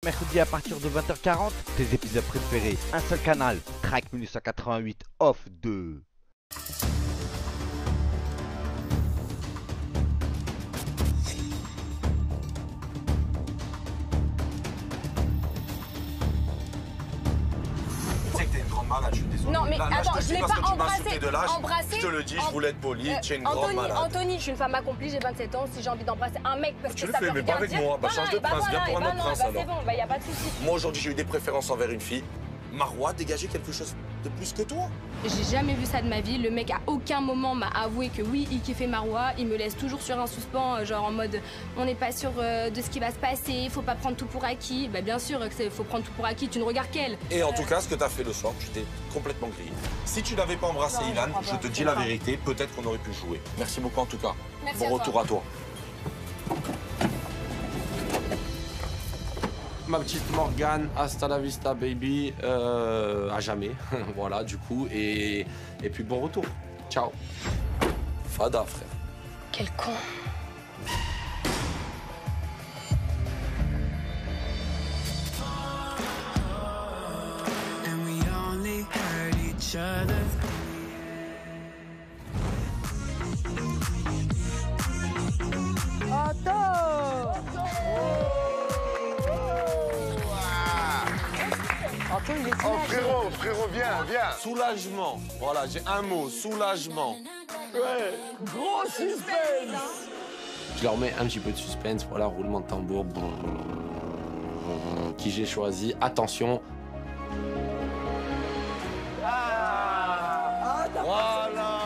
Mercredi à partir de 20h40, tes épisodes préférés, un seul canal, Track 1988 Off 2. Malade, je suis désolé. Non mais attends, je l'ai pas embrassé. Je te le dis, je voulais être poli, tu es une grande malade. Anthony, je suis une femme accomplie, j'ai 27 ans, si j'ai envie d'embrasser un mec parce Tu que le ça fais, peut mais pas rien avec dire. moi. Bah change de prince, viens pour un autre prince alors. C'est bon, y a pas de souci. Moi aujourd'hui j'ai eu des préférences envers une fille. Marois, dégager quelque chose de plus que toi. J'ai jamais vu ça de ma vie, le mec à aucun moment m'a avoué que oui, il kiffait Marois, il me laisse toujours sur un suspens, genre en mode on n'est pas sûr de ce qui va se passer, faut pas prendre tout pour acquis. Bah bien sûr que faut prendre tout pour acquis, tu ne regardes qu'elle. Et en tout cas, ce que t'as fait le soir, tu t'es complètement grillé. Si tu n'avais pas embrassé Non, Ilan, je je te dis la vérité, peut-être qu'on aurait pu jouer. Merci beaucoup en tout cas. Merci Bon à toi. retour à toi. Ma petite Morgane, hasta la vista baby, à jamais, voilà du coup, et puis bon retour, ciao. Fada frère. Quel con. And we only hurt each other. Oh frérot, viens. Soulagement, voilà, j'ai un mot, soulagement. Ouais, gros suspense. Je leur mets un petit peu de suspense, voilà, roulement de tambour, qui j'ai choisi, attention. Voilà.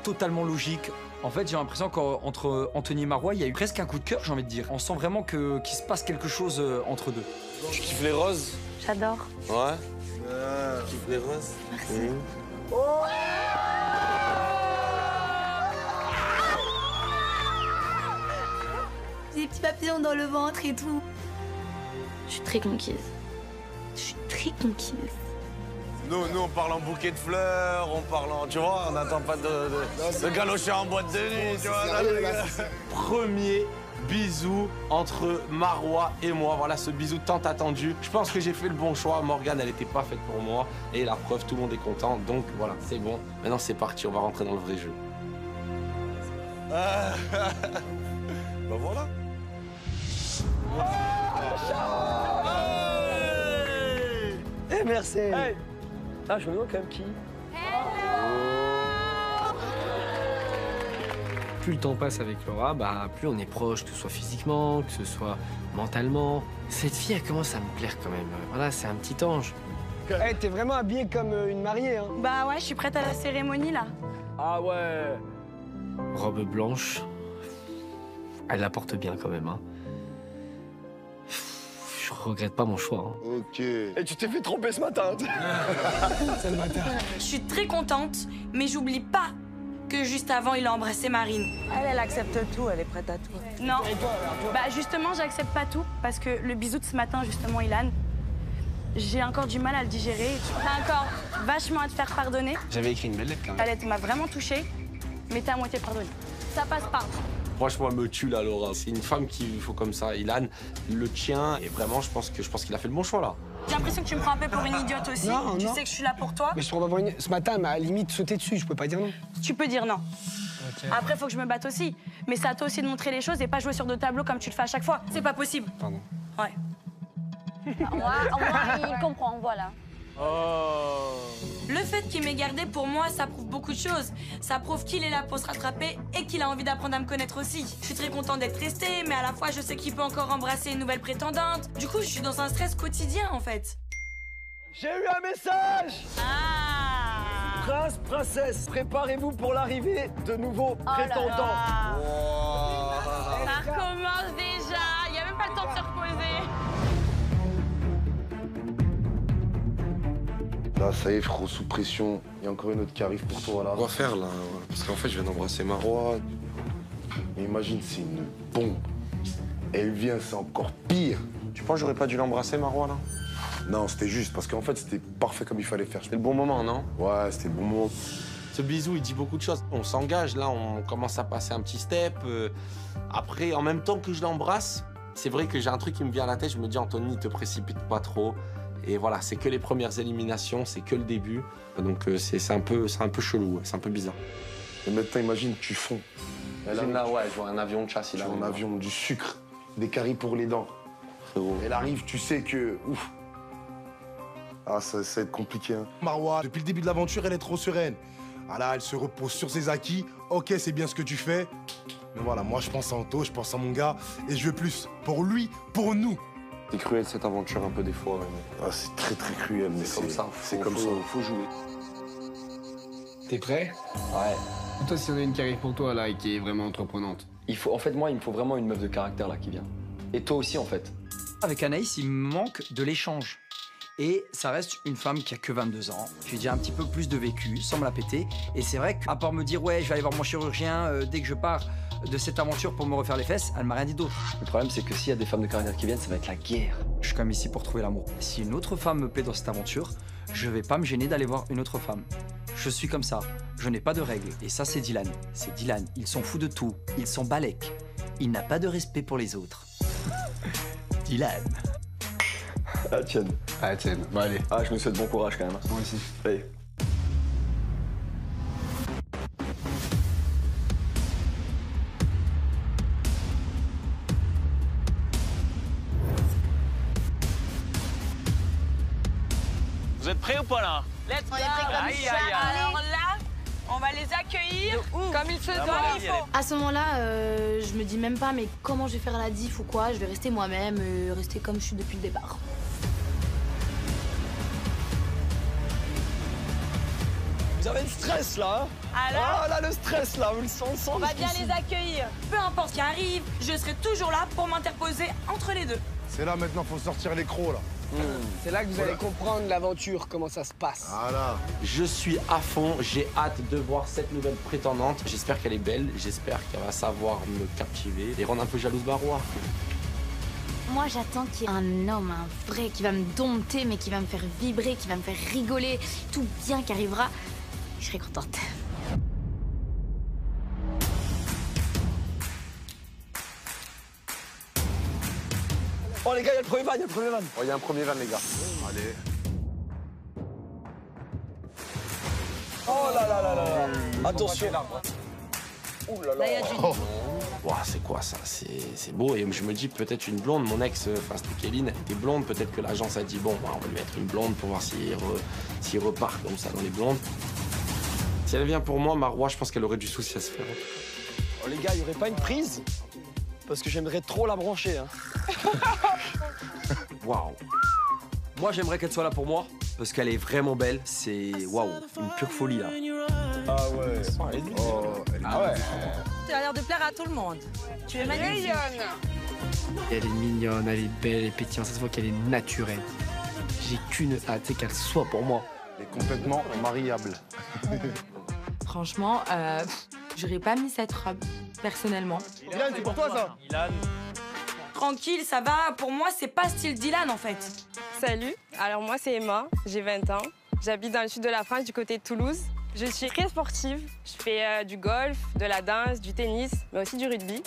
Totalement logique. En fait, j'ai l'impression qu'entre Anthony et Marois, il y a eu presque un coup de cœur, j'ai envie de dire. On sent vraiment qu'il se passe quelque chose entre deux. Tu kiffes les roses? J'adore. Ouais. Tu kiffes les roses? Merci. J'ai des petits papillons dans le ventre et tout. Je suis très conquise. Je suis très conquise. Nous, on parle en bouquet de fleurs, on parle en... Tu vois, on n'attend pas de galocher en boîte de nuit, tu vois. Premier bisou entre Marois et moi. Voilà ce bisou tant attendu. Je pense que j'ai fait le bon choix. Morgane, elle n'était pas faite pour moi. Et la preuve, tout le monde est content. Donc voilà, c'est bon. Maintenant, c'est parti. On va rentrer dans le vrai jeu. Bah voilà. Eh merci. Hey. Ah, je me demande quand même qui. Plus le temps passe avec Laura, bah, plus on est proche, que ce soit physiquement, que ce soit mentalement. Cette fille, elle commence à me plaire quand même. Voilà, c'est un petit ange. Eh, t'es vraiment habillée comme une mariée, hein. Bah ouais, je suis prête à la cérémonie là. Ah ouais. Robe blanche, elle la porte bien quand même. Hein. Je regrette pas mon choix. Hein. Ok. Et tu t'es fait tromper ce matin. C'est le matin. Je suis très contente, mais j'oublie pas que juste avant, il a embrassé Marine. Elle accepte tout, elle est prête à tout. Non. Bah justement, j'accepte pas tout, parce que le bisou de ce matin, justement, Ilan, j'ai encore du mal à le digérer. T'as encore vachement à te faire pardonner. J'avais écrit une belle lettre quand même. Ta lettre m'a vraiment touchée, mais t'es à moitié pardonné. Ça passe pas. Franchement, elle me tue là, Laura. C'est une femme qu'il faut comme ça. Ilan le tient et vraiment, je pense qu'il a fait le bon choix là. J'ai l'impression que tu me prends un peu pour une idiote aussi. Non, tu non. sais que je suis là pour toi. Mais je trouve avoir ce matin, elle m'a à la limite sauté dessus, je peux pas dire non. Tu peux dire non. Après, faut que je me batte aussi. Mais c'est à toi aussi de montrer les choses et pas jouer sur deux tableaux comme tu le fais à chaque fois. C'est pas possible. Pardon. Ouais. Au moins, il comprend, voilà. Le fait qu'il m'ait gardé, pour moi, ça prouve beaucoup de choses. Ça prouve qu'il est là pour se rattraper et qu'il a envie d'apprendre à me connaître aussi. Je suis très contente d'être restée, mais à la fois, je sais qu'il peut encore embrasser une nouvelle prétendante. Du coup, je suis dans un stress quotidien, en fait. J'ai eu un message. Ah! Prince, princesse, préparez-vous pour l'arrivée de nouveaux prétendants. Ça recommence déjà. Il n'y a même pas le temps de se reposer. Là, ça y est, frérot, sous pression. Il y a encore une autre qui arrive pour toi, là. On va faire là, parce qu'en fait, je viens d'embrasser Marois. Mais imagine, c'est une bombe. Elle vient, c'est encore pire. Tu penses que j'aurais pas dû l'embrasser, Marois, là? Non, c'était juste, parce qu'en fait, c'était parfait comme il fallait faire. C'était le bon moment, non? Ouais, c'était le bon moment. Ce bisou, il dit beaucoup de choses. On s'engage, là, on commence à passer un petit step. Après, en même temps que je l'embrasse, C'est vrai que j'ai un truc qui me vient à la tête, je me dis Anthony, ne te précipite pas trop. Et voilà, c'est que les premières éliminations, c'est que le début. Donc c'est un peu chelou, c'est un peu bizarre. Et maintenant, imagine, tu fonds. Là, ouais, je vois un avion de chasse, il Tu vois arrive. un avion, du sucre, des caries pour les dents. Elle arrive, tu sais que... Ouf. Ah, ça va être compliqué, hein. Marois, depuis le début de l'aventure, elle est trop sereine. Ah là, elle se repose sur ses acquis. Ok, c'est bien ce que tu fais. Mais voilà, moi, je pense à Anto, je pense à mon gars. Et je veux plus. Pour lui, pour nous. C'est cruel cette aventure un peu des fois. Ah, c'est très très cruel, mais c'est comme ça. C'est comme ça. Faut jouer. T'es prêt? Ouais. Toi, si on a une qui arrive pour toi, là, et qui est vraiment entreprenante. En fait, moi, il me faut vraiment une meuf de caractère, là, qui vient. Et toi aussi, en fait. Avec Anaïs, il me manque de l'échange. Et ça reste une femme qui a que 22 ans. J'ai déjà un petit peu plus de vécu, sans me la péter. Et c'est vrai qu'à part me dire, ouais, je vais aller voir mon chirurgien dès que je pars de cette aventure pour me refaire les fesses, elle m'a rien dit d'autre. Le problème, c'est que s'il y a des femmes de caractère qui viennent, ça va être la guerre. Je suis quand même ici pour trouver l'amour. Si une autre femme me plaît dans cette aventure, je vais pas me gêner d'aller voir une autre femme. Je suis comme ça. Je n'ai pas de règles. Et ça, c'est Dylan. C'est Dylan. Il s'en fout de tout. Il s'en balèque. Il n'a pas de respect pour les autres. Dylan. Ah, tiens. Ah, tiens. Bon, allez. Ah, je me souhaite bon courage, quand même. Moi aussi. Allez. Vous êtes prêts ou pas là? Let's go. Alors là, on va les accueillir comme il se doit. À ce moment-là, je me dis même pas, mais comment je vais faire la diff ou quoi? Je vais rester moi-même, rester comme je suis depuis le départ. Vous avez le stress, là, hein? Alors Ah, là, le stress, là, vous le sentez? On va bien les accueillir. Peu importe ce qui arrive, je serai toujours là pour m'interposer entre les deux. C'est là maintenant, faut sortir les crocs, là. C'est là que vous allez comprendre l'aventure, comment ça se passe. Voilà. Je suis à fond, j'ai hâte de voir cette nouvelle prétendante. J'espère qu'elle est belle, j'espère qu'elle va savoir me captiver et rendre un peu jalouse Marois. Moi, j'attends qu'il y ait un homme, un vrai, qui va me dompter, mais qui va me faire vibrer, qui va me faire rigoler, tout bien qui arrivera. Je serai contente. Oh, les gars, il y a le premier van, il y a le premier van. Oh, il y a un premier van, les gars. Allez. Oh là là là là là. Attention. Ouh là là. Ouah, c'est quoi ça? C'est beau et je me dis peut-être une blonde. Mon ex, enfin c'était Kéline, elle était blonde. Peut-être que l'agence a dit bon, bah, on va lui mettre une blonde pour voir s'il repart comme ça dans les blondes. Si elle vient pour moi, Marois, je pense qu'elle aurait du souci à se faire. Oh, les gars, il y aurait pas une prise? Parce que j'aimerais trop la brancher, hein. Waouh. Moi, j'aimerais qu'elle soit là pour moi parce qu'elle est vraiment belle. C'est waouh, une pure folie là. Ah ouais. Oh, Ah ouais. Tu as l'air de plaire à tout le monde. Tu es magnifique. Elle est mignonne, elle est belle, elle est pétillante, ça se voit qu'elle est naturelle. J'ai qu'une hâte, c'est qu'elle soit pour moi. Elle est complètement mariable. Franchement, j'aurais pas mis cette robe, personnellement. Dylan, c'est pour toi, ça? Tranquille, ça va. Pour moi, c'est pas style Dylan, en fait. Salut, alors moi c'est Emma, j'ai 20 ans. J'habite dans le sud de la France, du côté de Toulouse. Je suis très sportive. Je fais du golf, de la danse, du tennis, mais aussi du rugby.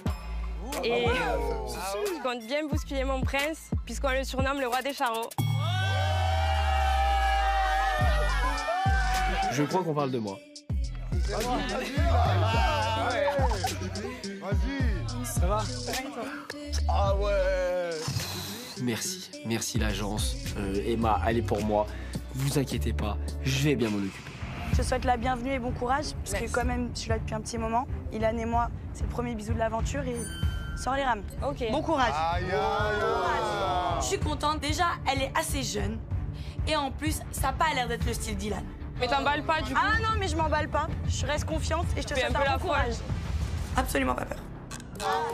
Et je compte bien bousculer mon prince, puisqu'on le surnomme le roi des charros. Je crois qu'on parle de moi. Vas-y. Ça va? Ah ouais. Merci l'agence. Emma, elle est pour moi. Vous inquiétez pas, je vais bien m'en occuper. Je te souhaite la bienvenue et bon courage, parce que quand même, je suis là depuis un petit moment. Ilan et moi, c'est le premier bisou de l'aventure et sors les rames. Ok. Bon courage. Aïe, aïe, aïe. Je suis contente. Déjà, elle est assez jeune. Et en plus, ça n'a pas l'air d'être le style Dylan. Mais t'emballes pas du coup? Ah non, mais je m'emballe pas. Je reste confiante et je te Fais souhaite un peu un la bon courage. Absolument pas peur.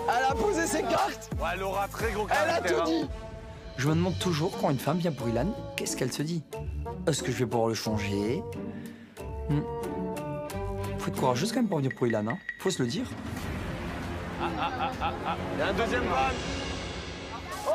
Elle a posé ses cartes. Ouais, elle aura très gros Elle a caractère. tout dit. Je me demande toujours quand une femme vient pour Ilan, qu'est-ce qu'elle se dit? Est-ce que je vais pouvoir le changer? Faut être courageuse quand même pour venir pour Ilan, hein. Faut se le dire. Il y a un deuxième van. Oh,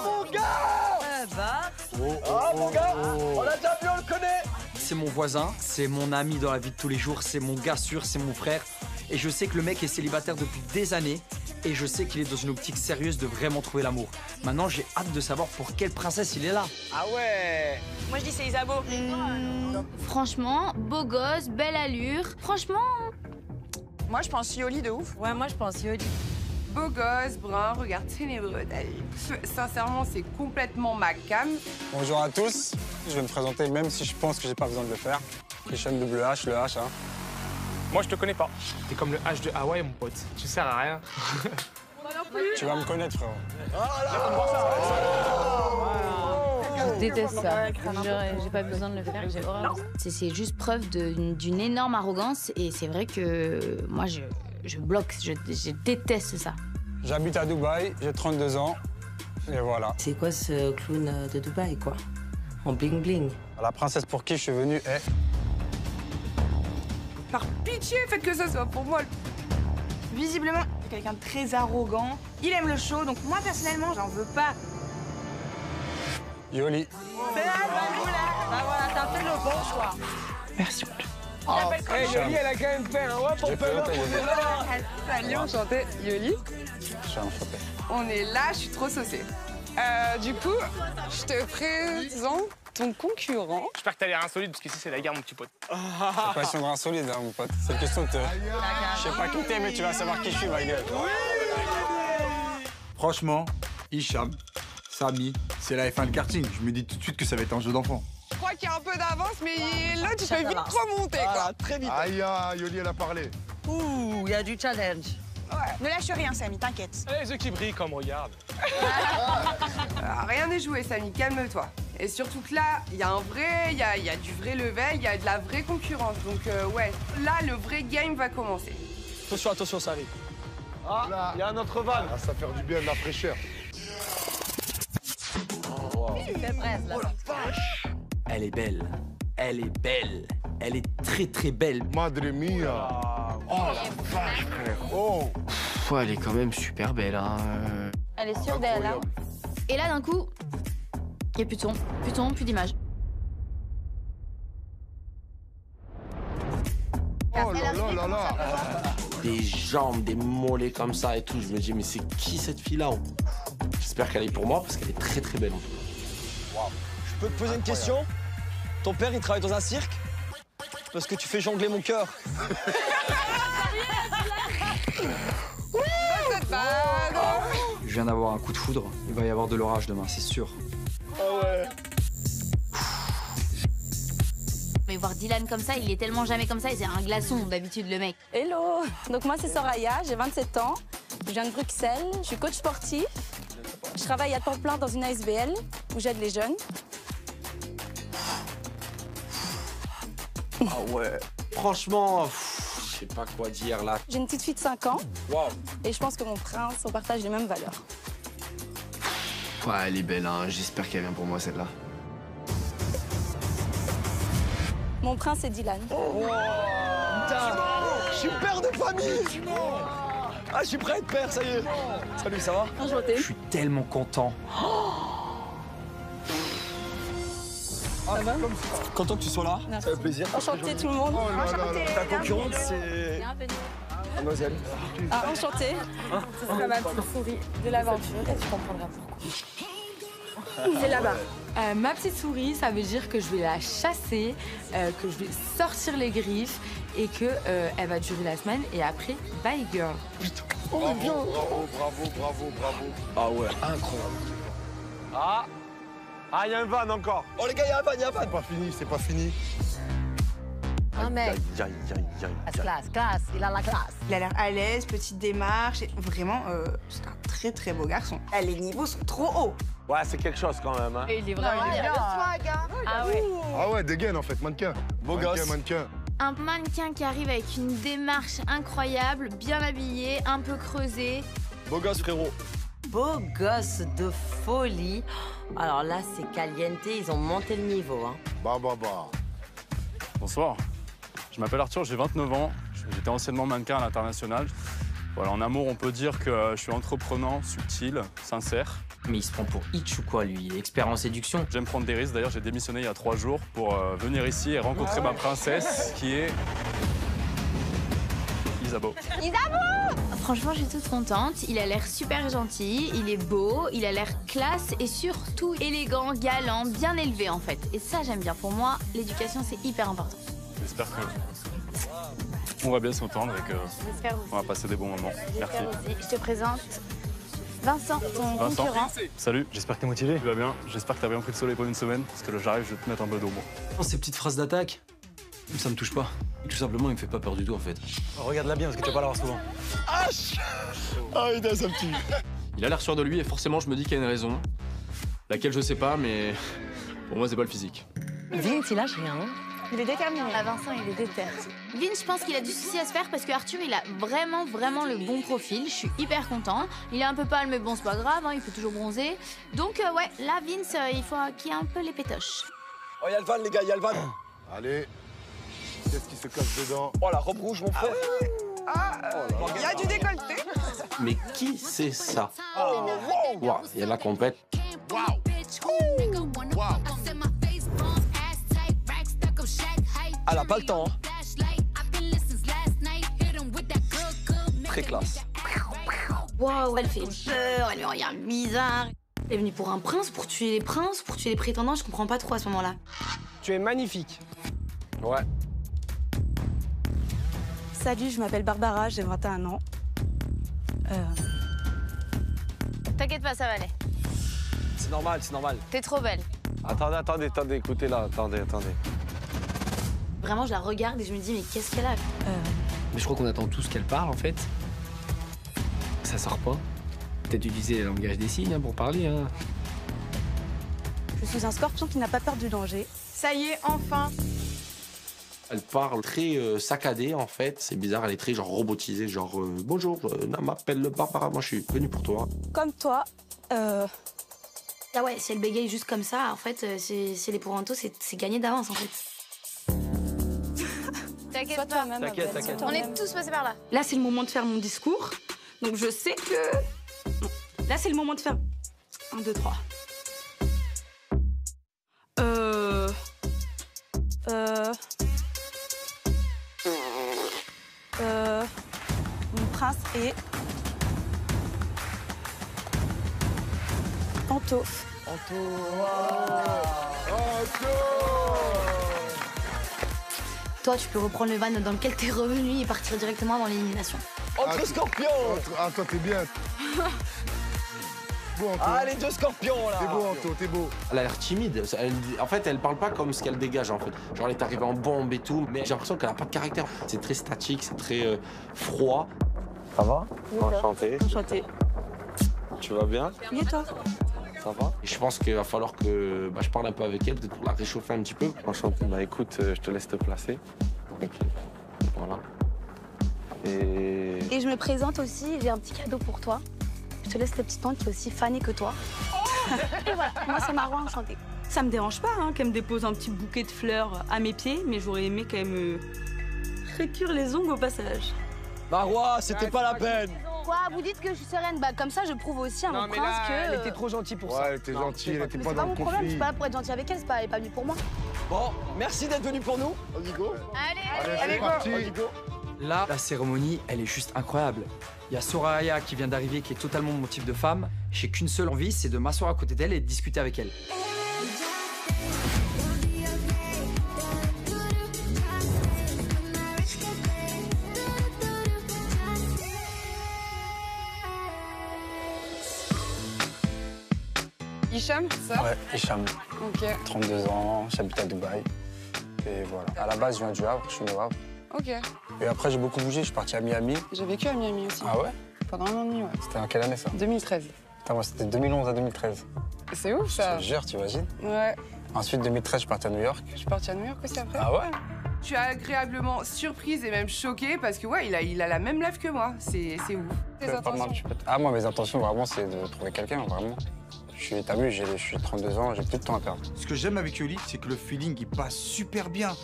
mon gars. Oh, mon gars. On l'a déjà vu, on le connaît. C'est mon voisin, c'est mon ami dans la vie de tous les jours, c'est mon gars sûr, c'est mon frère. Et je sais que le mec est célibataire depuis des années. Et je sais qu'il est dans une optique sérieuse de vraiment trouver l'amour. Maintenant, j'ai hâte de savoir pour quelle princesse il est là. Ah ouais. Moi je dis c'est Isabeau. Franchement, beau gosse, belle allure. Franchement... Moi je pense Yoli de ouf. Ouais, moi je pense Yoli. Beau gosse, brun, regard ténébreux, allez. Sincèrement, c'est complètement ma cam. Bonjour à tous, je vais me présenter même si je pense que j'ai pas besoin de le faire. Christian WH, le H, hein. Moi, je te connais pas. T'es comme le H de Hawaï, mon pote. Tu sers à rien. Tu vas me connaître, frérot. Je déteste ça. J'ai pas besoin de le faire, j'ai horreur. C'est juste preuve d'une énorme arrogance et c'est vrai que moi, je bloque, je déteste ça. J'habite à Dubaï, j'ai 32 ans, et voilà. C'est quoi ce clown de Dubaï, quoi? En bling bling. La princesse pour qui je suis venu est... Par pitié, faites que ça soit pour moi. Visiblement, c'est quelqu'un de très arrogant. Il aime le show, donc moi personnellement, j'en veux pas. Yoli. Ah voilà, t'as fait le bon choix. Merci. Hey, Yoli, elle a quand même fait un wap, on peut là. Salut, enchanté. Yoli. Je suis enchanté. On est là, je suis trop saucée. Du coup, je te présente ton concurrent. J'espère que t'as l'air insolite, parce qu'ici, c'est la guerre, mon petit pote. C'est pas question de insolide, hein, mon pote. C'est une question de... Je sais pas qui t'es, mais tu vas savoir qui je suis, ma gueule. Franchement, Hicham, Samy, c'est la F1 de karting. Je me dis tout de suite que ça va être un jeu d'enfant. Je crois qu'il y a un peu d'avance, mais là, tu peux vite remonter, quoi. Très vite. Aïe, Yoli, elle a parlé. Ouh, il y a du challenge. Ouais. Ne lâche rien, Samy, t'inquiète. Les yeux qui brillent comme regarde. Rien n'est joué, Samy, calme-toi. Et surtout que là, il y a un vrai, il y a du vrai level, il y a de la vraie concurrence. Donc ouais, là, le vrai game va commencer. Attention, attention, ça arrive. Ah, il y a un autre van. Ah, ça fait du bien de la fraîcheur. Elle est belle. Elle est belle. Elle est très très belle. Madre mia. Oh la vache, frère. Oh. Elle est quand même super belle, hein. Elle est sûre d'elle, hein. Et là, d'un coup, il n'y a plus de son, plus d'image. Oh là là là là. Des jambes, des mollets comme ça et tout. Je me dis, mais c'est qui cette fille-là? J'espère qu'elle est pour moi parce qu'elle est très très belle. Je peux te poser une question? Ton père, il travaille dans un cirque? Parce que tu fais jongler mon cœur. Je viens d'avoir un coup de foudre. Il va y avoir de l'orage demain, c'est sûr. Ah ouais. Mais voir Dylan comme ça, il est tellement jamais comme ça, et c'est un glaçon d'habitude le mec. Hello. Donc moi c'est Soraya, j'ai 27 ans. Je viens de Bruxelles, je suis coach sportif. Je travaille à temps plein dans une ASBL où j'aide les jeunes. Ah ouais. Franchement, je sais pas quoi dire là. J'ai une petite fille de 5 ans. Waouh. Et je pense que mon prince, on partage les mêmes valeurs. Ouais, elle est belle, hein. J'espère qu'elle vient pour moi, celle-là. Mon prince, c'est Dylan. Oh. Putain, je suis père de famille. Ah, je suis prêt à être père, ça y est. Salut, ça va? Enchanté. Je suis tellement content. Ça va? Content que tu sois là. Merci. Ça fait plaisir. Enchanté tout le monde. Enchanté. Ta concurrente, c'est... Mademoiselle. Ah, enchantée. Ce sera ma petite souris de l'aventure et tu comprendras pourquoi. C'est là-bas. Ma petite souris, ça veut dire que je vais la chasser, que je vais sortir les griffes et que elle va durer la semaine et après, bye girl. Putain. Bravo, bravo. Ah ouais, incroyable. Ah, il y a un van encore. Oh les gars, il y a un van, il y a un van. C'est pas fini. Un mec. Classe, il a la classe. Il a l'air à l'aise, petite démarche. Et vraiment, c'est un très très beau garçon. Les niveaux sont trop hauts. Ouais, c'est quelque chose quand même. Hein. Et il est vraiment bien. Ah ouais. Ah ouais, dégaine en fait, mannequin. Beau gosse. Mannequin. Un mannequin qui arrive avec une démarche incroyable, bien habillé, un peu creusé. Beau gosse, frérot. Beau gosse de folie. Alors là, c'est caliente, ils ont monté le niveau. Hein. Bah. Bonsoir. Je m'appelle Arthur, j'ai 29 ans. J'étais anciennement mannequin à l'international. Voilà, en amour, on peut dire que je suis entreprenant, subtil, sincère. Mais il se prend pour Hitch ou quoi, lui? Expert en séduction? J'aime prendre des risques. D'ailleurs, j'ai démissionné il y a 3 jours pour venir ici et rencontrer ma princesse, qui est Isabeau. Isabeau! Franchement, je suis toute contente. Il a l'air super gentil, il est beau, il a l'air classe et surtout élégant, galant, bien élevé en fait. Et ça, j'aime bien. Pour moi, l'éducation, c'est hyper important. J'espère qu'on va bien s'entendre et J'espère aussi. qu'on va passer des bons moments. Merci. Aussi. Je te présente Vincent, ton concurrent. Salut, j'espère que t'es motivé. Tu vas bien. J'espère que t'as bien pris le soleil pendant une semaine, parce que là j'arrive, je vais te mettre un peu d'eau. Ces petites phrases d'attaque, ça me touche pas. Tout simplement, il me fait pas peur du tout en fait. Regarde-la bien parce que tu vas pas l'avoir souvent. Ah putain, ça me tue. Il a l'air sûr de lui et forcément je me dis qu'il y a une raison. Laquelle je sais pas, mais pour moi c'est pas le physique. Vince, il lâche rien. Il est déterminé. Ah, Vincent, il est déter. Vince, je pense qu'il a du souci à se faire parce que Arthur, il a vraiment le bon profil. Je suis hyper content. Il est un peu pâle, mais bon, c'est pas grave, hein, il peut toujours bronzer. Donc, ouais, là, Vince, il faut qu'il y ait un peu les pétoches. Oh, y'a le van, les gars, y'a le van. Allez. Qu'est-ce qui se cache dedans? Oh, la robe rouge, mon frère. Il y a du décolleté. Mais qui c'est ça? Waouh, il y a la compète. Elle a pas le temps. Très classe. Waouh, elle fait peur, elle me regarde bizarre. Elle est venue pour un prince, pour tuer les princes, pour tuer les prétendants, je comprends pas trop à ce moment-là. Tu es magnifique. Ouais. Salut, je m'appelle Barbara, j'ai 21 ans. T'inquiète pas, ça va aller. C'est normal, c'est normal. T'es trop belle. Attendez, écoutez là, attendez. Vraiment, je la regarde et je me dis, mais qu'est-ce qu'elle a? Mais je crois qu'on attend tous qu'elle parle en fait. Ça sort pas. Peut-être utiliser le langage des signes pour parler. Hein. Je suis un scorpion qui n'a pas peur du danger. Ça y est, enfin. Elle parle très saccadée en fait, c'est bizarre, elle est très genre robotisée, genre bonjour, je m'appelle Barbara, moi je suis venue pour toi. Comme toi, Ah ouais, si elle bégaye juste comme ça, en fait, c'est l'épouvanto, c'est gagné d'avance en fait. T'inquiète pas. toi-même. T'inquiète. On est tous passés par là. Là, c'est le moment de faire mon discours. Donc, je sais que... Non. Là, c'est le moment de faire... 1, 2, 3. Mon prince est... Anto. Toi, tu peux reprendre le van dans lequel t'es revenu et partir directement dans l'élimination. Entre scorpions. Ah, toi, t'es bien. Beau, Anto. Ah, les deux scorpions, là. T'es beau, Anto, t'es beau. Elle a l'air timide, en fait elle parle pas comme ce qu'elle dégage en fait. Genre elle est arrivée en bombe et tout, mais j'ai l'impression qu'elle a pas de caractère. C'est très statique, c'est très froid. Ça va? Enchanté. Enchanté. Tu vas bien? Et toi? Ça va? Et je pense qu'il va falloir que je parle un peu avec elle, peut-être pour la réchauffer un petit peu. Enchanté. Bah écoute, je te laisse te placer. Ok. Voilà. Et... Et je me présente aussi, j'ai un petit cadeau pour toi. Je te laisse ta petite tante qui est aussi fanée que toi. Et voilà, moi c'est Marois, enchantée. Ça me dérange pas hein, qu'elle me dépose un petit bouquet de fleurs à mes pieds, mais j'aurais aimé qu'elle me récure les ongles au passage. Marois, c'était pas la peine. Quoi? Vous dites que je suis sereine. Bah, comme ça, je prouve aussi à mon prince que... elle était trop gentille pour ça. Ouais, elle était gentille, elle était Mais pas c'est dans pas le mon problème, je conflit. suis pas là pour être gentille avec elle, elle est pas venue pour moi. Bon, merci d'être venu pour nous. Vas-y, go. Allez, c'est parti. Là, la cérémonie, elle est juste incroyable. Il y a Soraya qui vient d'arriver, qui est totalement mon type de femme. J'ai qu'une seule envie, c'est de m'asseoir à côté d'elle et de discuter avec elle. Hicham, ça? Ouais, Hicham. Ok. 32 ans, j'habite à Dubaï. Et voilà. À la base, je viens du Havre, je suis né au Havre. Ok. Et après, j'ai beaucoup bougé, je suis parti à Miami. J'ai vécu à Miami aussi. Ah ouais? Pendant 1 an et demi, ouais. C'était en quelle année ça? 2013. Putain, moi, c'était 2011 à 2013. C'est ouf ça. Je te jure, tu imagines? Ouais. Ensuite, 2013, je suis parti à New York. Je suis partie à New York aussi après. Ah ouais? Je suis agréablement surprise et même choquée parce que ouais, il a la même lèvre que moi. C'est ouf. Tes intentions. Ah, moi, mes intentions, vraiment, c'est de trouver quelqu'un, vraiment. T'as vu, je suis 32 ans, j'ai plus de temps à perdre. Ce que j'aime avec Yoli, c'est que le feeling, il passe super bien.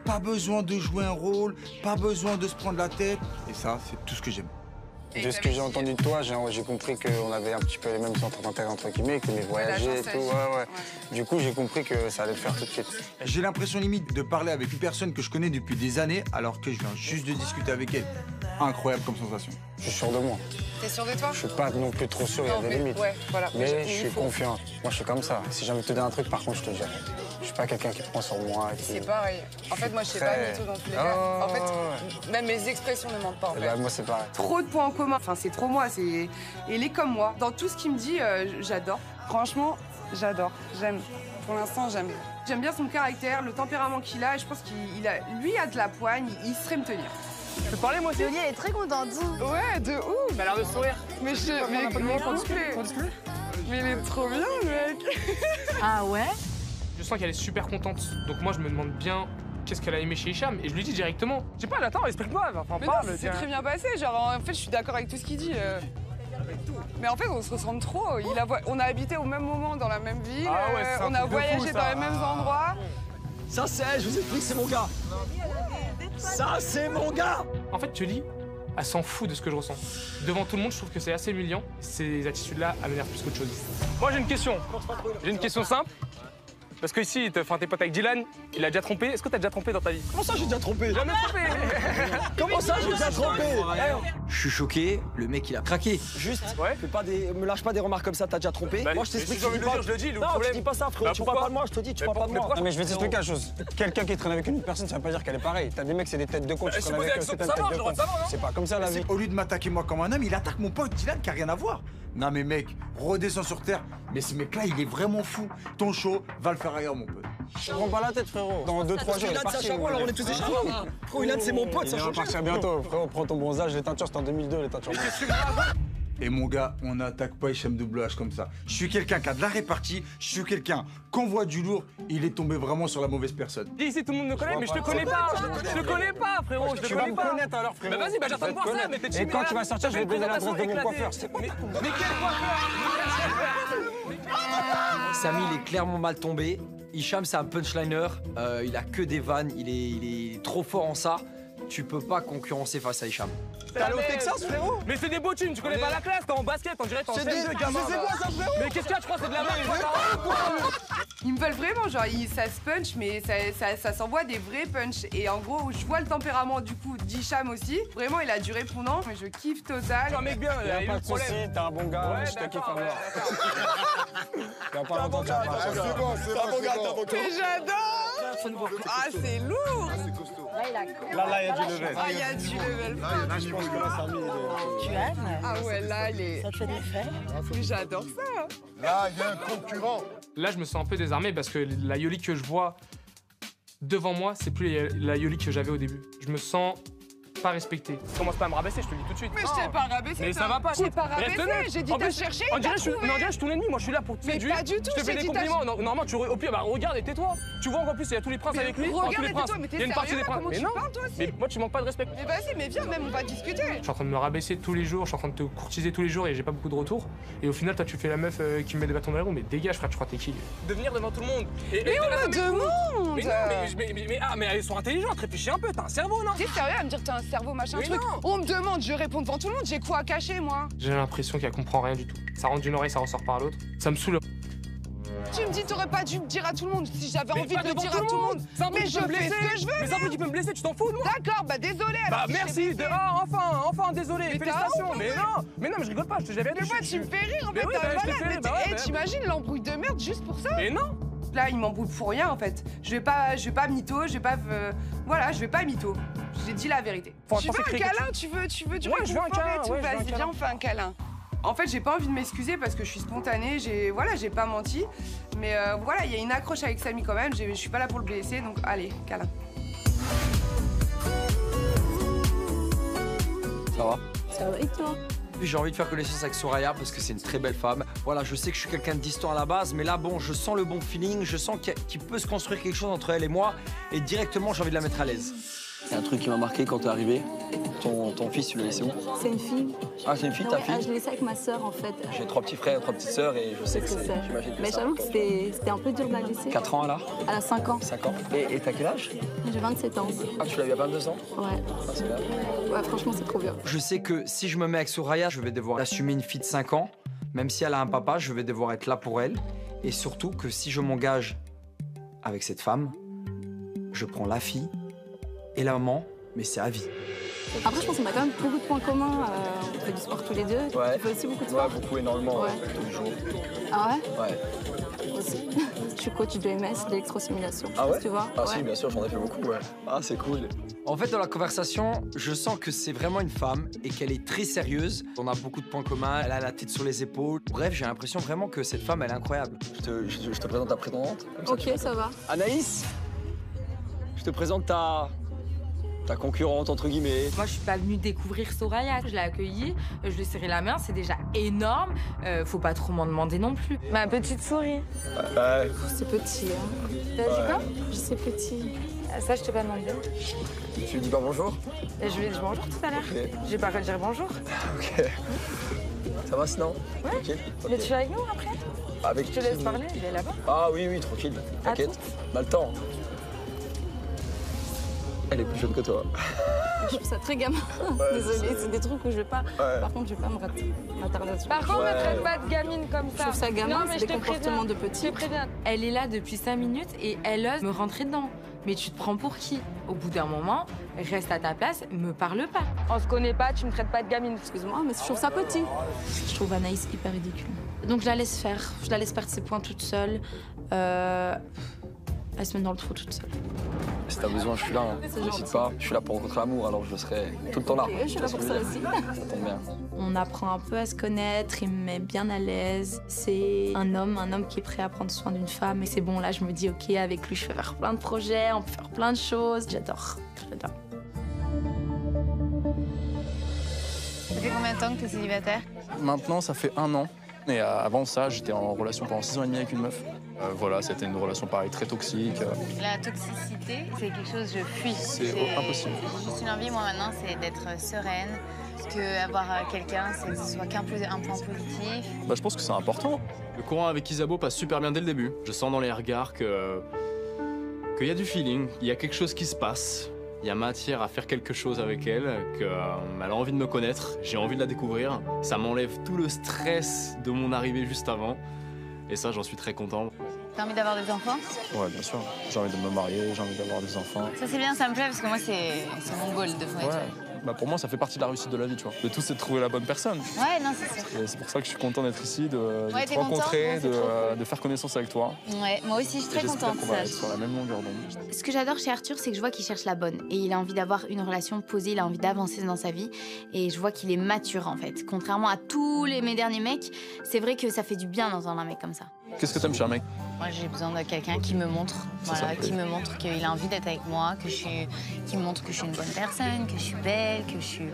Pas besoin de jouer un rôle, pas besoin de se prendre la tête. Et ça, c'est tout ce que j'aime. De ce que j'ai entendu de toi, j'ai compris qu'on avait un petit peu les mêmes centres d'intérêt, entre guillemets, que mes voyager et tout. Ouais. Du coup, j'ai compris que ça allait le faire tout de suite. J'ai l'impression limite de parler avec une personne que je connais depuis des années, alors que je viens juste de discuter avec elle. incroyable comme sensation. Je suis sûr de moi. T'es sûr de toi? Je suis pas non plus trop sûr, il y a des limites. Ouais, voilà. Mais je suis confiant. Moi, je suis comme ça. Si j'ai envie de te dire un truc, par contre, je te dirai. Je suis pas quelqu'un qui prend sur moi. C'est pareil. En fait, moi, je sais pas mytho dans tous les cas. En fait, même mes expressions ne mentent pas. En fait. Bah, moi, c'est pareil. Trop de points en commun. Enfin, c'est trop moi. Et il est comme moi. Dans tout ce qu'il me dit, j'adore. Franchement, j'adore. J'aime. Pour l'instant, j'aime. J'aime bien son caractère, le tempérament qu'il a. Et je pense qu'il a, lui, a de la poigne. Il saurait me tenir. Je peux parler, moi aussi? Oli, elle est très contente. Ouais, de ouf. T'as l'air de sourire. Mais mais il est trop bien, le mec. Ah ouais? Je sens qu'elle est super contente. Donc moi, je me demande bien qu'est-ce qu'elle a aimé chez Hicham. Et je lui dis directement. Je sais pas, attends, explique-moi. Enfin, Mais parle. non, c'est très bien passé. Genre, en fait, je suis d'accord avec tout ce qu'il dit. Mais en fait, on se ressemble trop. On a habité au même moment dans la même ville. Ah ouais, on a voyagé dans les mêmes endroits. Ça, je vous explique, c'est mon gars. Ça, c'est mon gars. En fait, Tully, elle s'en fout de ce que je ressens. Devant tout le monde, je trouve que c'est assez humiliant. Ces attitudes-là, elles m'énervent plus qu'autre chose. Moi, j'ai une question. J'ai une question simple. Parce que ici, t'es pote avec Dylan, il a déjà trompé. Est-ce que t'as déjà trompé dans ta vie? Comment ça, j'ai déjà trompé? Jamais trompé. Comment ça, j'ai déjà trompé? Je suis choqué, le mec il a craqué. Juste, me lâche pas des remarques comme ça, t'as déjà trompé. Bah, moi, je t'explique. je le dis, le non, problème. tu dis pas ça, frérot. Bah, tu parles pas de moi, je te dis, tu parles pas de moi. Non, mais je vais t'expliquer une chose. Quelqu'un qui traîne avec une personne, ça veut pas dire qu'elle est pareille. T'as des mecs, c'est des têtes de con. Tu traînes avec eux, c'est des têtes de con. C'est pas comme ça la vie. Au lieu de m'attaquer moi comme un homme, il attaque mon pote Dylan qui a rien à voir. Non mais mec, redescends sur terre. Mais ce mec-là, il est vraiment fou. Ton show va le faire ailleurs, mon pote. Je prends pas la tête, frérot. Dans 2-3 jours, il est parti. Alors on est tous des charros, là. Frérot, Ilan, c'est mon pote, ça Il va change. partir bientôt. Frérot, prends ton bronzage. Les teintures, c'était en 2002, les teintures. Et mon gars, on n'attaque pas Hicham WH comme ça. Je suis quelqu'un qui a de la répartie, je suis quelqu'un qu'on voit du lourd, il est tombé vraiment sur la mauvaise personne. Ici, tout le monde me connaît, mais je te connais pas. Je te connais pas, frérot. Je te connais pas. Tu vas me connaître alors, frérot. Mais vas-y, j'attends de voir ça. Mais t'es et quand tu vas sortir, je vais te donner l'adresse de mon coiffeur. Mais quel coiffeur? Samy, il est clairement mal tombé. Hicham, c'est un punchliner. Il a que des vannes. Il est trop fort en ça. Tu peux pas concurrencer face à Hicham. T'es allé au Texas, frérot? Mais c'est des bottines, tu connais pas la classe, t'es en basket, on dirait t'es en CM2, gamin. C'est quoi ça, frérot? Mais qu'est-ce qu'il y a, je crois, c'est de la merde. Ils me veulent vraiment, genre, ça se punch, mais ça s'envoie des vrais punch. Et en gros, je vois le tempérament du coup d'Hicham aussi. Vraiment, il a du répondant, mais je kiffe total. Tu es un mec bien, il y a pas de soucis, t'es un bon gars, je te kiffe à mort. T'as pas longtemps, C'est bon, c'est bon, c'est bon. Mais j'adore! Ah, c'est lourd! Là, il y a du level. Ah, il y a du level. Je pense que là, Samy, Tu aimes? Ah ouais, là, il est... Ça te fait de l'effet? Mais j'adore ça! Là, il y a un concurrent. Là, je me sens un peu désarmé parce que la Yoli que je vois devant moi, c'est plus la Yoli que j'avais au début. Je me sens pas respecté. Commence pas à me rabaisser, je te le dis tout de suite. Mais je t'ai pas rabaissé. Mais ça va pas. Je t'ai pas Reste rabaissé, honnête. j'ai dit En de plus, chercher. On dirait je suis ton ennemi, moi je suis là pour te Mais séduire. pas du tout, Je te fais j'ai des dit compliments. Normalement, au pire, bah regarde et tais-toi. Tu vois encore plus, il y a tous les princes avec lui. Enfin, tous Regarde les et princes. tais-toi, mais Il y a t'es une partie sérieux des là? princes. Comment Mais tu non. parles toi aussi? Mais moi, tu manques pas de respect. Mais vas-y, mais viens, même on va discuter. Je suis en train de me rabaisser tous les jours, je suis en train de te courtiser tous les jours et j'ai pas beaucoup de retours. Et au final, toi, tu fais la meuf qui me met des bâtons dans les roues, mais dégage, frère, tu crois t'es qui? De venir devant tout le monde. Mais on me demande! Mais elles sont intelligentes, réfléchis un peu, t'as un cerveau, non? T'es sérieux à me dire que t'as un cerveau machin Mais truc? non. On me demande, je réponds devant tout le monde, j'ai quoi à cacher moi? J'ai l'impression qu'elle comprend rien du tout. Ça rentre d'une oreille, ça ressort par l'autre. Ça me saoule. Tu me dis t'aurais pas dû me dire à tout le monde si j'avais envie pas de le devant dire à tout le monde. C'est un truc Mais qui je peut me fais blesser. ce que je veux. Mais c'est un truc qui peut me blesser, tu t'en fous de moi? D'accord, bah désolé. Bah merci, enfin, désolé, Mais t'as félicitations. honte, mais non, mais je rigole pas, je t'ai jamais dit. Mais moi tu me fais rire en Mais fait, oui, t'es bah, un je te malade. fais Mais rire, bah ouais, bah. t'imagines l'embrouille de merde juste pour ça? Mais non. Là, il m'embrouille pour rien en fait. Je vais pas mytho, je vais pas. Voilà, je vais pas mytho. J'ai dit la vérité. Tu veux un câlin? Tu veux du Ouais, je veux un réconfort et câlin, tout? ouais, je veux un Vas-y, câlin. viens, on fait un câlin. En fait, j'ai pas envie de m'excuser parce que je suis spontanée, j'ai pas menti. Mais voilà, il y a une accroche avec Samy quand même, je suis pas là pour le blesser, donc allez, câlin. Ça va? Ça va et toi? J'ai envie de faire connaissance avec Soraya parce que c'est une très belle femme. Voilà, je sais que je suis quelqu'un de distant à la base, mais là, bon, je sens le bon feeling, je sens qu'il peut se construire quelque chose entre elle et moi, et directement, j'ai envie de la mettre à l'aise. Il y a un truc qui m'a marqué quand t'es arrivé. Ton fils, tu l'as laissé où? C'est une fille. Ah, c'est une fille, ta Ouais, fille? je l'ai laissé avec ma sœur en fait. J'ai 3 petits frères, 3 petites sœurs et je sais que C'est c'est. ça. J'imagine que Mais ça. j'avoue que c'était un peu dur de la laisser. 4 ans, là? Elle a 5 ans. 5 ans. Et t'as quel âge? J'ai 27 ans. Ah, tu l'as eu à 22 ans? Ouais. Ah, c'est bien. Ouais, franchement, c'est trop bien. Je sais que si je me mets avec Soraya, je vais devoir assumer une fille de 5 ans. Même si elle a un papa, je vais devoir être là pour elle. Et surtout que si je m'engage avec cette femme, je prends la fille et la maman, mais c'est à vie. Après, je pense qu'on a quand même beaucoup de points communs. On fait du sport tous les deux. Ouais. Tu fais aussi beaucoup de sport? Ouais, beaucoup, énormément, Ouais. tous les jours. Ah ouais? Ouais. Moi aussi. Je suis coach de MS, d'électrosimulation. Ah ouais? Tu vois? Ah si, bien sûr, j'en ai fait beaucoup, ouais. Ah, c'est cool. En fait, dans la conversation, je sens que c'est vraiment une femme et qu'elle est très sérieuse. On a beaucoup de points communs, elle a la tête sur les épaules. Bref, j'ai l'impression vraiment que cette femme, elle est incroyable. Je te présente ta prétendante. Ok, ça va. Anaïs, je te présente ta concurrente, entre guillemets. Moi, je suis pas venue découvrir Soraya. Je l'ai accueillie, je lui ai serré la main, c'est déjà énorme. Faut pas trop m'en demander non plus. Ma petite souris. Ouais. C'est petit, hein. T'as dit quoi? Je sais petit. Ça, je t'ai pas demandé. Tu lui dis pas bonjour? Je lui ai dit bonjour tout à l'heure. Ok. J'ai pas qu'à dire bonjour. Ok. Ça va sinon? Ouais. Tranquille. Mais tu es avec nous après? Avec Je te laisse parler, il est là-bas. Ah oui, oui, tranquille. T'inquiète. On a le temps. Elle est plus jeune que toi. Je trouve ça très gamin. Ouais, Désolée, c'est des trucs où je vais pas. Ouais. Par contre, je vais pas m'attarder là-dessus. Par contre, ne traite pas de gamine comme ça. Je trouve ça gamin, Non, mais c'est je des te comportements de préviens. petits. Je te préviens. Elle est là depuis 5 minutes et elle ose me rentrer dedans. Mais tu te prends pour qui? Au bout d'un moment, reste à ta place, me parle pas. On se connaît pas, tu me traites pas de gamine. Excuse-moi, mais je trouve ça petit. Je trouve Anaïs hyper ridicule. Donc je la laisse faire. Je la laisse perdre ses points toute seule. Elle se met dans le trou toute seule. Si t'as besoin, je suis là. Hein. N'hésite pas. Je suis là pour rencontrer l'amour, alors je serai tout le temps là. Ok, je suis là pour ça aussi. Ça tombe bien. On apprend un peu à se connaître, il me met bien à l'aise. C'est un homme qui est prêt à prendre soin d'une femme. Et c'est bon, là, je me dis, ok, avec lui, je peux faire plein de projets, on peut faire plein de choses. J'adore. Ça fait combien de temps que t'es célibataire? Maintenant, ça fait 1 an. Et avant ça, j'étais en relation pendant 6 ans et demi avec une meuf. Voilà, c'était une relation pareil, très toxique. La toxicité, c'est quelque chose que je fuis. C'est impossible. J'ai juste une envie, moi, maintenant, c'est d'être sereine. Parce qu'avoir quelqu'un, c'est que ce soit qu'un point positif. Bah, je pense que c'est important. Le courant avec Isabeau passe super bien dès le début. Je sens dans les regards qu'il y a du feeling, il y a quelque chose qui se passe. Il y a matière à faire quelque chose avec elle, qu'elle a envie de me connaître, j'ai envie de la découvrir. Ça m'enlève tout le stress de mon arrivée juste avant. Et ça, j'en suis très content. T'as envie d'avoir des enfants? Ouais, bien sûr. J'ai envie de me marier, j'ai envie d'avoir des enfants. Ça, c'est bien, ça me plaît, parce que moi, c'est mon goal de fond. Ouais. Bah pour moi, ça fait partie de la réussite de la vie, tu vois. Le tout, c'est de trouver la bonne personne. Ouais, non, c'est sûr. Et c'est pour ça que je suis content d'être ici, de Ouais, te t'es content? rencontrer, Ouais, c'est trop de faire connaissance avec toi. Ouais, moi aussi, je suis très J'espère contente. qu'on va être sur la même longueur d'onde. Ce que j'adore chez Arthur, c'est que je vois qu'il cherche la bonne. Et il a envie d'avoir une relation posée, il a envie d'avancer dans sa vie. Et je vois qu'il est mature, en fait. Contrairement à tous mes derniers mecs, c'est vrai que ça fait du bien d'entendre un mec comme ça. Qu'est-ce que t'aimes chez un mec? Moi, j'ai besoin de quelqu'un qui me montre, voilà, qui me montre qu'il a envie d'être avec moi, qui me montre que je suis une bonne personne, que je suis belle, que je suis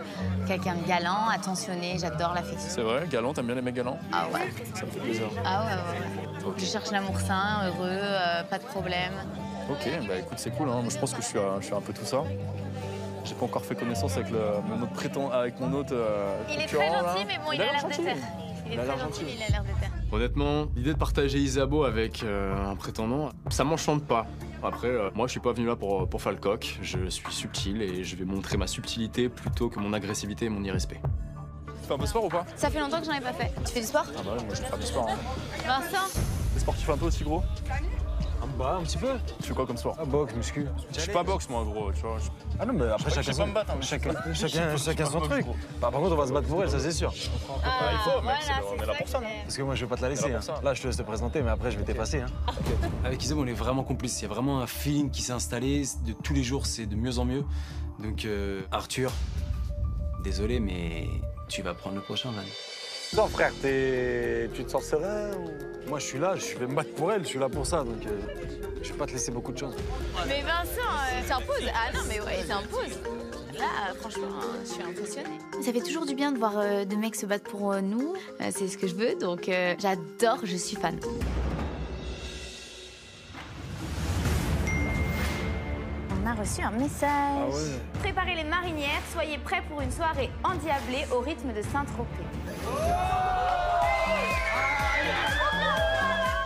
quelqu'un de galant, attentionné. J'adore l'affection. C'est vrai, galant, t'aimes bien les mecs galants? Ah ouais. Ça me fait plaisir. Ah ouais. Ok. Je cherche l'amour sain, heureux, pas de problème. Ok, bah écoute, c'est cool, hein. Moi, je pense que je suis un peu tout ça. J'ai pas encore fait connaissance avec mon autre Il est très concurrent, là. gentil, mais bon, il a l'air gentil. déter. Il est Il a très l'air gentil, gentil. mais il a l'air déter. Honnêtement, l'idée de partager Isabeau avec un prétendant, ça m'enchante pas. Après, moi, je suis pas venu là pour faire le coq. Je suis subtil et je vais montrer ma subtilité plutôt que mon agressivité et mon irrespect. Tu fais un peu de sport ou pas? Ça fait longtemps que j'en ai pas fait. Tu fais du sport? Ah bah ouais, moi je vais faire du sport. Hein. Vincent? T'es sportif un peu aussi, gros? Bah, un petit peu. Tu fais quoi comme sport? Ah, boxe, muscu. Je suis pas boxe, moi, gros, tu vois. Ah non, mais après, chacun son... chacun son truc. Bah, par contre, on va se battre pour elle, ça c'est sûr. il faut, mec, on est là pour ça, non? Parce que moi, je vais pas te la laisser. Hein. Là, je te laisse te présenter, mais après, je vais t'effacer. Hein. Avec Isabeau, on est vraiment complices. Il y a vraiment un feeling qui s'est installé. De tous les jours, c'est de mieux en mieux. Donc, Arthur, désolé, mais tu vas prendre le prochain, Van. Non, frère, tu te sens serein ou... Moi, je suis là, je vais me battre pour elle, je suis là pour ça, donc je vais pas te laisser beaucoup de choses. Mais Vincent, s'impose. Ah non, mais ouais, il s'impose. Là, franchement, je suis impressionnée. Ça fait toujours du bien de voir deux mecs se battre pour nous. C'est ce que je veux, donc j'adore, je suis fan. On a reçu un message. Ah ouais. Préparez les marinières, soyez prêts pour une soirée endiablée au rythme de Saint-Tropez.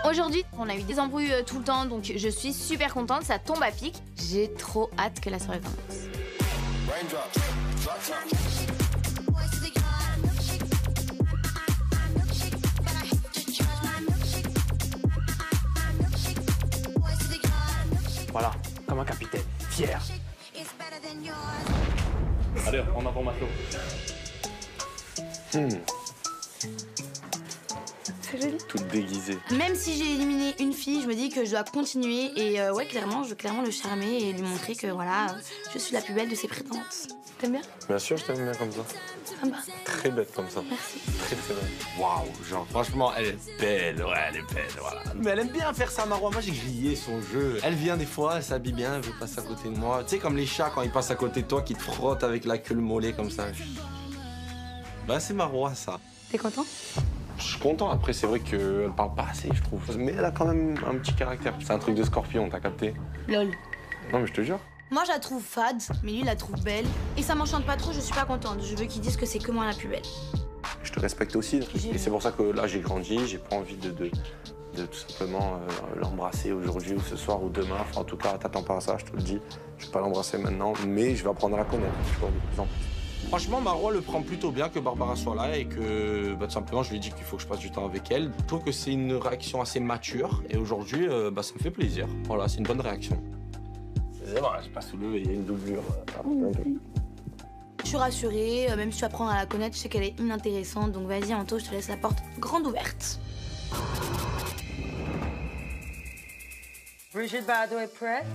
Aujourd'hui, on a eu des embrouilles tout le temps, donc je suis super contente, ça tombe à pic. J'ai trop hâte que la soirée commence. Voilà, comme un capitaine, fier. Allez, on avance Mathieu. C'est joli. Toute déguisée. Même si j'ai éliminé une fille, je me dis que je dois continuer et ouais, clairement, je veux clairement le charmer et lui montrer que voilà, je suis la plus belle de ses prétendantes. T'aimes bien? Bien sûr, je t'aime bien comme ça. Sympa. Très belle comme ça. Merci. Très très belle. Waouh, genre franchement, elle est belle, ouais, elle est belle, voilà. Mais elle aime bien faire ça, Marwa. Moi, j'ai grillé son jeu. Elle vient des fois, elle s'habille bien, elle veut passer à côté de moi. Tu sais, comme les chats quand ils passent à côté de toi, qui te frottent avec la queue le mollet comme ça. Bah, c'est Marwa, ça. T'es content? Je suis content. Après, c'est vrai qu'elle parle pas assez, je trouve. Mais elle a quand même un petit caractère. C'est un truc de scorpion, t'as capté? Lol. Non, mais je te jure. Moi, je la trouve fade, mais lui, il la trouve belle. Et ça m'enchante pas trop, je suis pas contente. Je veux qu'ils disent que c'est que moi la plus belle. Je te respecte aussi. Et c'est pour ça que là, j'ai grandi. J'ai pas envie de tout simplement l'embrasser aujourd'hui ou ce soir ou demain. Enfin, en tout cas, t'attends pas à ça, je te le dis. Je vais pas l'embrasser maintenant, mais je vais apprendre à la connaître, tu vois, de plus en plus. Franchement, Marwa le prend plutôt bien que Barbara soit là et que bah, tout simplement, je lui ai dit qu'il faut que je passe du temps avec elle. Je trouve que c'est une réaction assez mature et aujourd'hui, bah, ça me fait plaisir. Voilà, c'est une bonne réaction. C'est bon, j'ai pas sous le, il y a une doublure. Je suis rassurée, même si tu vas apprendre à la connaître, je sais qu'elle est inintéressante. Donc vas-y, Anto, je te laisse la porte grande ouverte. Brigitte Bardot est prête?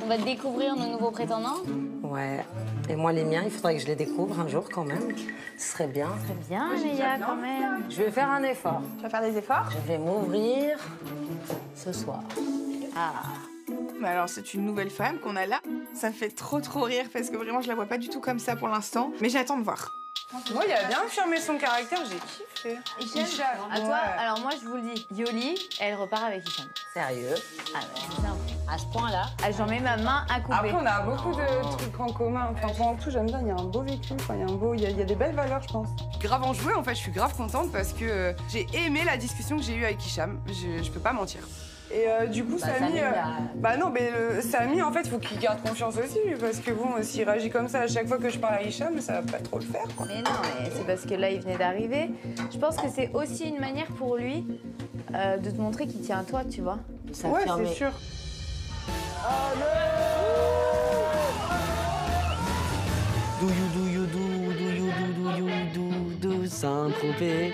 On va découvrir nos nouveaux prétendants. Ouais. Et moi, les miens, il faudrait que je les découvre un jour quand même. Ce serait bien. C'est bien, Léa, quand même. Je vais faire un effort. Tu vas faire des efforts? Je vais m'ouvrir ce soir. Ah. Mais alors, c'est une nouvelle femme qu'on a là. Ça me fait trop rire parce que vraiment, je la vois pas du tout comme ça pour l'instant. Mais j'attends de voir. Moi, il a bien affirmé son caractère, j'ai kiffé. Hicham, à toi, alors moi, je vous le dis, Yoli, elle repart avec Hicham. Sérieux? Ah ouais, c'est simple. À ce point-là? Ah, j'en mets ma main à couper. Après, on a beaucoup de trucs en commun. Enfin, pendant tout, j'aime bien, il y a un beau vécu. Enfin, il y a des belles valeurs, je pense. Grave enjouée, en fait, je suis grave contente parce que j'ai aimé la discussion que j'ai eue avec Hicham. Je peux pas mentir. Et du coup, Samy, bah non, mais Samy, en fait, il faut qu'il garde confiance aussi, parce que bon, s'il réagit comme ça à chaque fois que je parle à Hicham, ça va pas trop le faire, quoi. Mais non, mais c'est parce que là, il venait d'arriver. Je pense que c'est aussi une manière pour lui de te montrer qu'il tient à toi, tu vois. Ouais, c'est sûr. Do you do Saint-Tropez.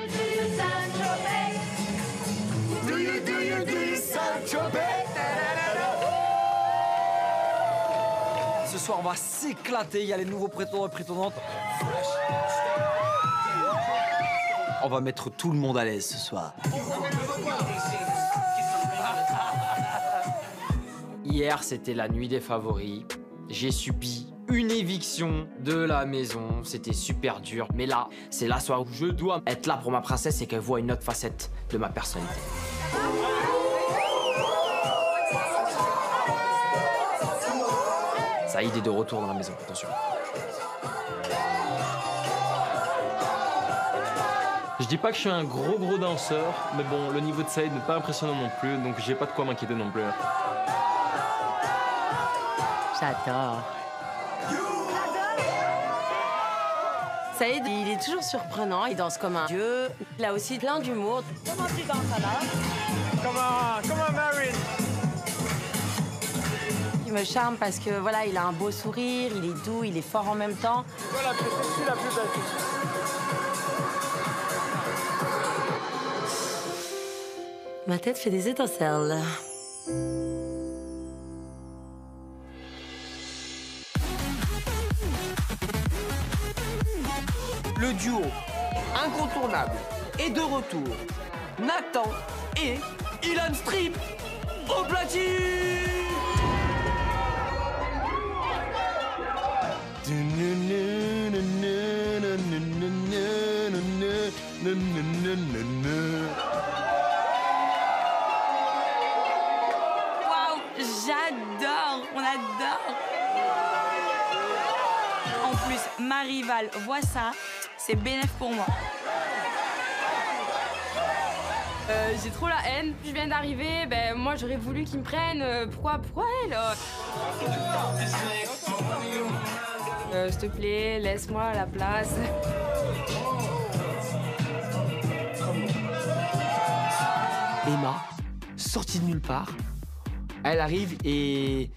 Ce soir, on va s'éclater. Il y a les nouveaux prétendants et prétendantes. On va mettre tout le monde à l'aise ce soir. Hier, c'était la nuit des favoris. J'ai subi une éviction de la maison. C'était super dur. Mais là, c'est la soirée où je dois être là pour ma princesse et qu'elle voit une autre facette de ma personnalité. Saïd est de retour dans la maison, attention. Je dis pas que je suis un gros danseur, mais bon, le niveau de Saïd n'est pas impressionnant non plus, donc j'ai pas de quoi m'inquiéter non plus. J'adore. Saïd, il est toujours surprenant, il danse comme un dieu. Il a aussi plein d'humour. Comment tu danses alors? Comment Marine? Il me charme parce que voilà, il a un beau sourire, il est doux, il est fort en même temps. Voilà, c'est la plus belle. Ma tête fait des étincelles. Le duo incontournable est de retour. Nathan et Ilan Strip au platine. Waouh, j'adore, on adore. En plus, ma rivale voit ça, c'est bénéf pour moi. J'ai trop la haine. Je viens d'arriver, ben moi j'aurais voulu qu'ils me prennent. Pourquoi elle s'il te plaît, laisse-moi la place. Emma, sortie de nulle part, elle arrive et...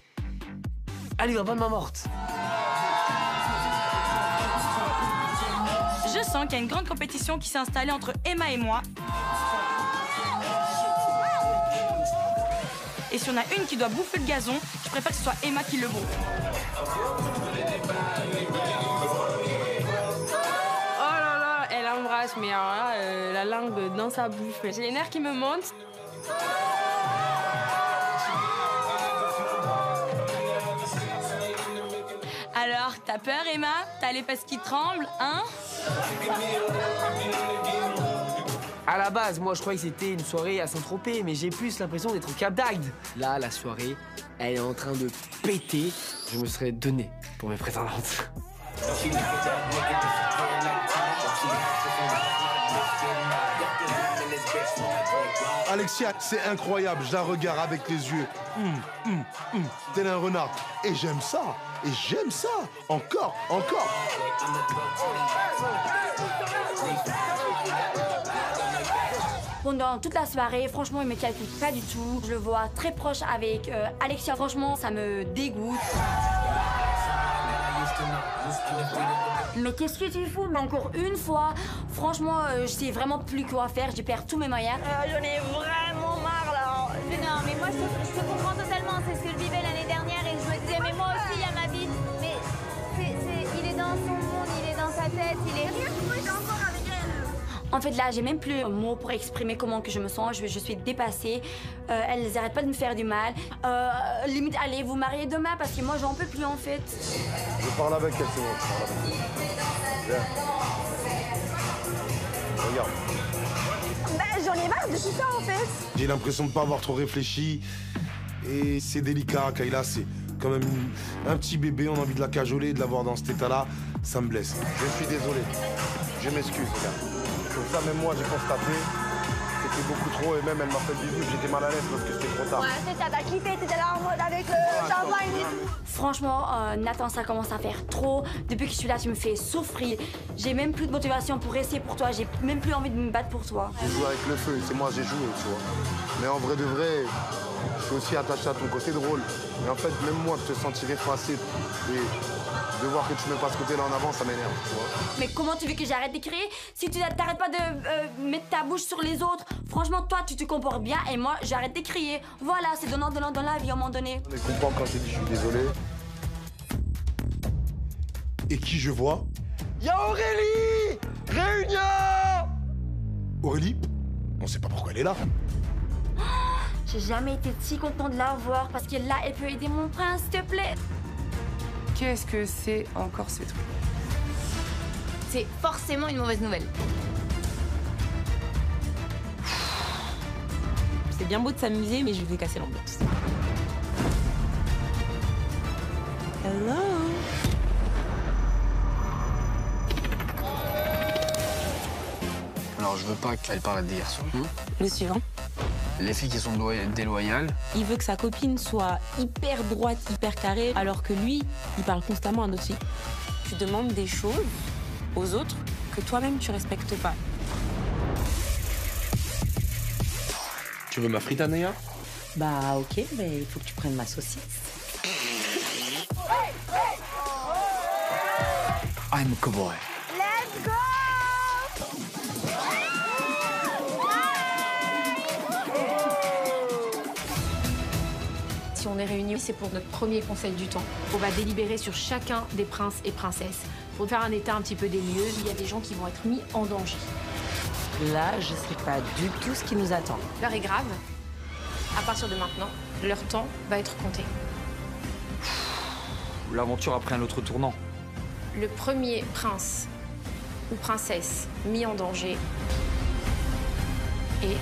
Elle lui va pas de main morte. Je sens qu'il y a une grande compétition qui s'est installée entre Emma et moi. Et si on a une qui doit bouffer le gazon, je préfère que ce soit Emma qui le bouffe. Oh là là, elle embrasse, mais alors là, la langue dans sa bouche. J'ai les nerfs qui me montent. Alors, t'as peur, Emma? T'as les fesses qui tremblent, hein? À la base, moi, je croyais que c'était une soirée à Saint-Tropez, mais j'ai plus l'impression d'être au Cap d'Agde. Là, la soirée, elle est en train de péter. Je me serais donné pour mes prétendantes. Alexia, c'est incroyable, je la regarde avec les yeux. Tel un renard. Et j'aime ça. Et j'aime ça. Encore, encore. Pendant toute la soirée, franchement, il me calcule pas du tout. Je le vois très proche avec Alexia. Franchement, ça me dégoûte. Mais qu'est-ce que tu fous? Mais encore une fois, franchement, je sais vraiment plus quoi faire. Je perds tous mes moyens. J'en ai vraiment marre là. Non, mais moi je te comprends totalement. C'est ce que je vivais l'année dernière et je me disais, mais moi aussi il y a ma vie. Mais il est dans son monde, il est dans sa tête, il est. En fait, là, j'ai même plus un mot pour exprimer comment que je me sens. Je suis dépassée. Elles n'arrêtent pas de me faire du mal. Limite, allez vous marier demain parce que moi, j'en peux plus en fait. Je parle avec elle, c'est bon. Viens. Regarde. Ben, j'en ai marre de tout ça en fait. J'ai l'impression de pas avoir trop réfléchi. Et c'est délicat, Kayla, c'est quand même un petit bébé. On a envie de la cajoler, de l'avoir dans cet état-là. Ça me blesse. Je suis désolé. Je m'excuse, regarde. Comme ça, même moi, j'ai constaté, c'était beaucoup trop, et même elle m'a fait le bisou, j'étais mal à l'aise parce que c'était trop tard. Ouais, c'est ça, t'as kiffé, t'étais là en mode avec le champagne et tout. Franchement, Nathan, ça commence à faire trop. Depuis que je suis là, tu me fais souffrir. J'ai même plus de motivation pour rester pour toi, j'ai même plus envie de me battre pour toi. J'ai joué avec le feu, c'est moi, j'ai joué, tu vois. Mais en vrai de vrai, je suis aussi attaché à ton côté drôle. Et en fait, même moi, de te sentir effacé et de voir que tu mets pas ce côté-là en avant, ça m'énerve, tu vois. Mais comment tu veux que j'arrête d'écrire si tu t'arrêtes pas de mettre ta bouche sur les autres? Franchement, toi, tu te comportes bien et moi, j'arrête d'écrire. Voilà, c'est donnant dans la vie à un moment donné. Je comprends quand j'ai dit je suis désolé. Et qui je vois? Y'a Aurélie! Réunion! Aurélie? On sait pas pourquoi elle est là. J'ai jamais été si contente de la voir parce que là, elle peut aider mon prince, s'il te plaît. Qu'est-ce que c'est encore ce truc? C'est forcément une mauvaise nouvelle. C'est bien beau de s'amuser, mais je vais casser l'ambiance. Hello. Alors, je veux pas qu'elle parle des garçons. Le suivant. Les filles qui sont déloyales. Il veut que sa copine soit hyper droite, hyper carrée, alors que lui, il parle constamment à d'autres filles. Tu demandes des choses aux autres que toi-même tu respectes pas. Tu veux ma frite, Anaya? Bah ok, mais il faut que tu prennes ma saucisse. I'm a cowboy. Let's go! Si on est réunis, c'est pour notre premier conseil du temps. On va délibérer sur chacun des princes et princesses pour faire un état un petit peu des lieux. Il y a des gens qui vont être mis en danger. Là, je sais pas du tout ce qui nous attend. L'heure est grave. À partir de maintenant, leur temps va être compté. L'aventure a pris un autre tournant. Le premier prince ou princesse mis en danger est